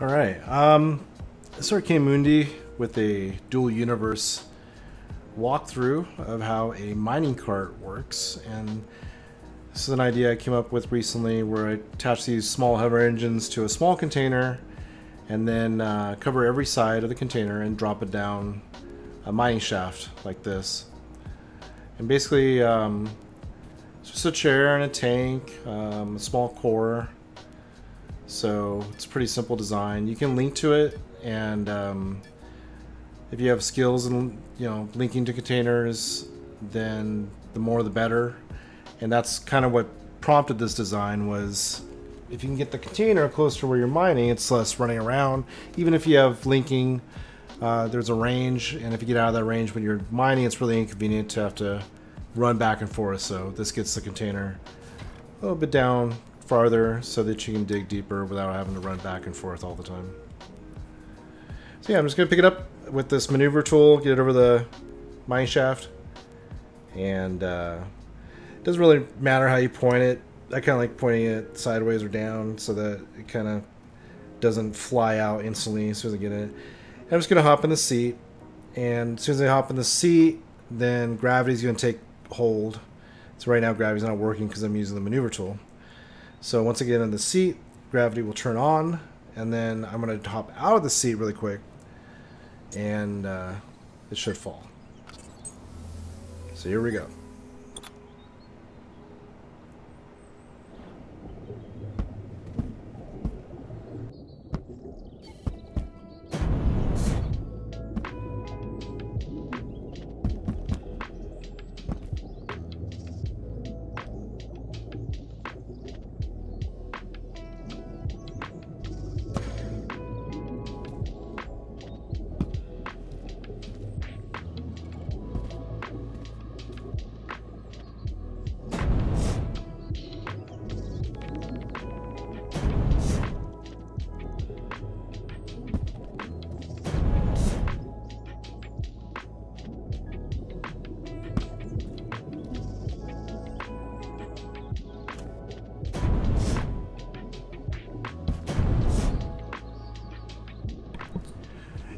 Alright, this is Arcane Mundi with a dual universe walkthrough of how a mining cart works. And this is an idea I came up with recently where I attach these small hover engines to a small container and then cover every side of the container and drop it down a mining shaft like this. And basically, it's just a chair and a tank, a small core. So it's a pretty simple design. You can link to it, and if you have skills in linking to containers, then the more the better. And that's kind of what prompted this design was if you can get the container close to where you're mining, it's less running around. Even if you have linking, there's a range, and if you get out of that range when you're mining, it's really inconvenient to have to run back and forth. So this gets the container a little bit down farther so that you can dig deeper without having to run back and forth all the time. So yeah, I'm just going to pick it up with this maneuver tool, get it over the mine shaft, and it doesn't really matter how you point it. I kind of like pointing it sideways or down so that it kind of doesn't fly out instantly as soon as I get it. And I'm just going to hop in the seat, and as soon as I hop in the seat, then gravity's going to take hold. So right now gravity's not working because I'm using the maneuver tool. So once I get in the seat, gravity will turn on, and then I'm going to hop out of the seat really quick, and it should fall. So here we go.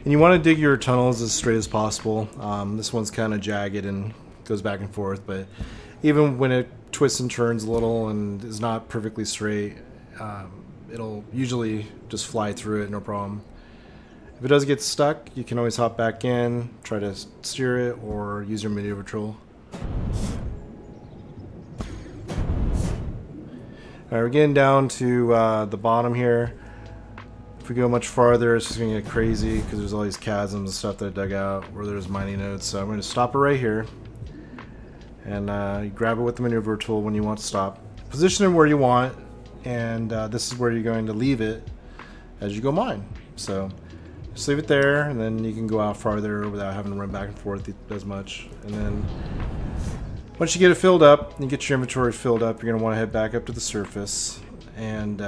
And you want to dig your tunnels as straight as possible. This one's kind of jagged and goes back and forth, but even when it twists and turns a little and is not perfectly straight, it'll usually just fly through it, no problem. If it does get stuck, you can always hop back in, try to steer it, or use your maneuver tool. Alright, we're getting down to the bottom here. If we go much farther, it's just going to get crazy because there's all these chasms and stuff that I dug out where there's mining nodes. So I'm going to stop it right here. And you grab it with the maneuver tool when you want to stop. Position it where you want, and this is where you're going to leave it as you go mine. So just leave it there, and then you can go out farther without having to run back and forth as much. And then once you get it filled up, you get your inventory filled up, you're going to want to head back up to the surface. And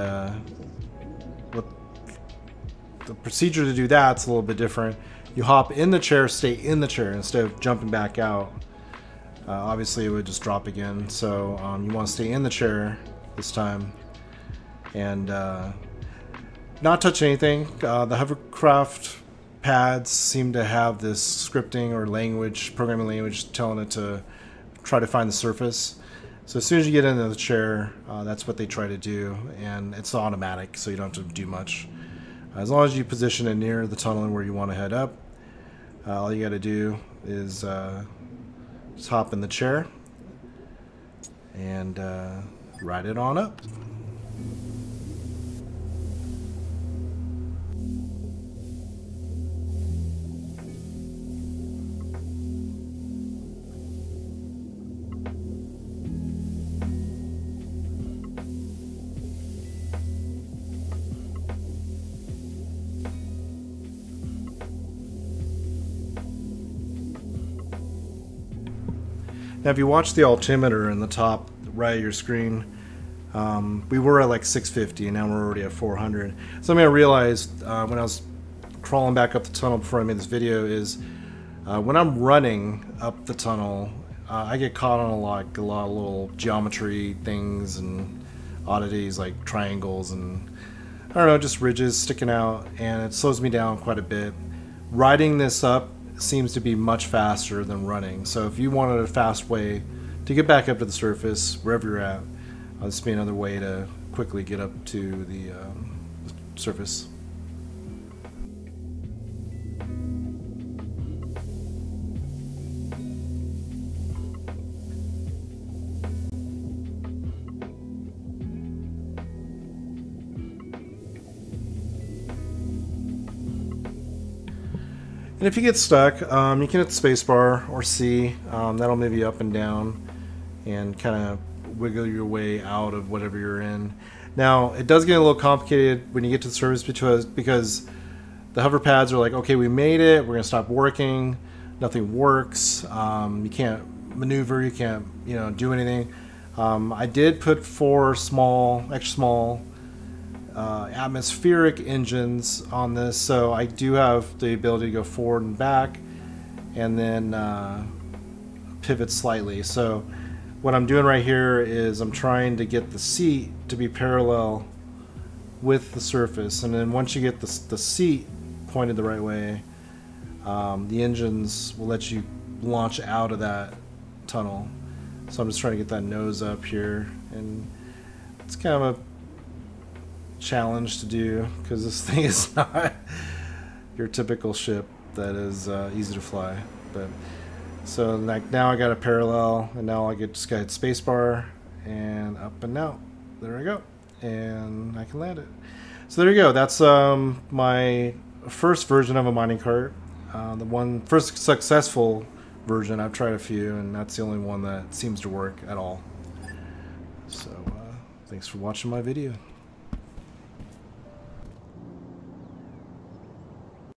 the procedure to do that's a little bit different. You hop in the chair, stay in the chair instead of jumping back out. Obviously it would just drop again, so you want to stay in the chair this time and not touch anything. The hovercraft pads seem to have this scripting or language, programming language, telling it to try to find the surface. So as soon as you get into the chair, that's what they try to do, and it's automatic, so you don't have to do much. As long as you position it near the tunnel and where you want to head up, all you got to do is just hop in the chair and ride it on up. Now if you watch the altimeter in the top right of your screen, we were at like 650 and now we're already at 400. Something I realized when I was crawling back up the tunnel before I made this video is when I'm running up the tunnel, I get caught on a lot of little geometry things and oddities like triangles and I don't know, just ridges sticking out, and it slows me down quite a bit. Riding this up seems to be much faster than running. So if you wanted a fast way to get back up to the surface, wherever you're at, this would be another way to quickly get up to the surface. And if you get stuck, you can hit the spacebar or C. That'll move you up and down and kind of wiggle your way out of whatever you're in. Now, it does get a little complicated when you get to the surface because the hover pads are like, okay, we made it, we're going to stop working, nothing works, you can't maneuver, you can't, do anything. I did put 4 extra small atmospheric engines on this, so I do have the ability to go forward and back and then pivot slightly. So what I'm doing right here is I'm trying to get the seat to be parallel with the surface, and then once you get the seat pointed the right way, the engines will let you launch out of that tunnel. So I'm just trying to get that nose up here, and it's kind of a challenge to do because this thing is not your typical ship that is easy to fly. But so like now I got a parallel, and now I just got spacebar and up and out. There we go, and I can land it. So there you go. That's my first version of a mining cart. The first successful version. I've tried a few, and that's the only one that seems to work at all. So thanks for watching my video.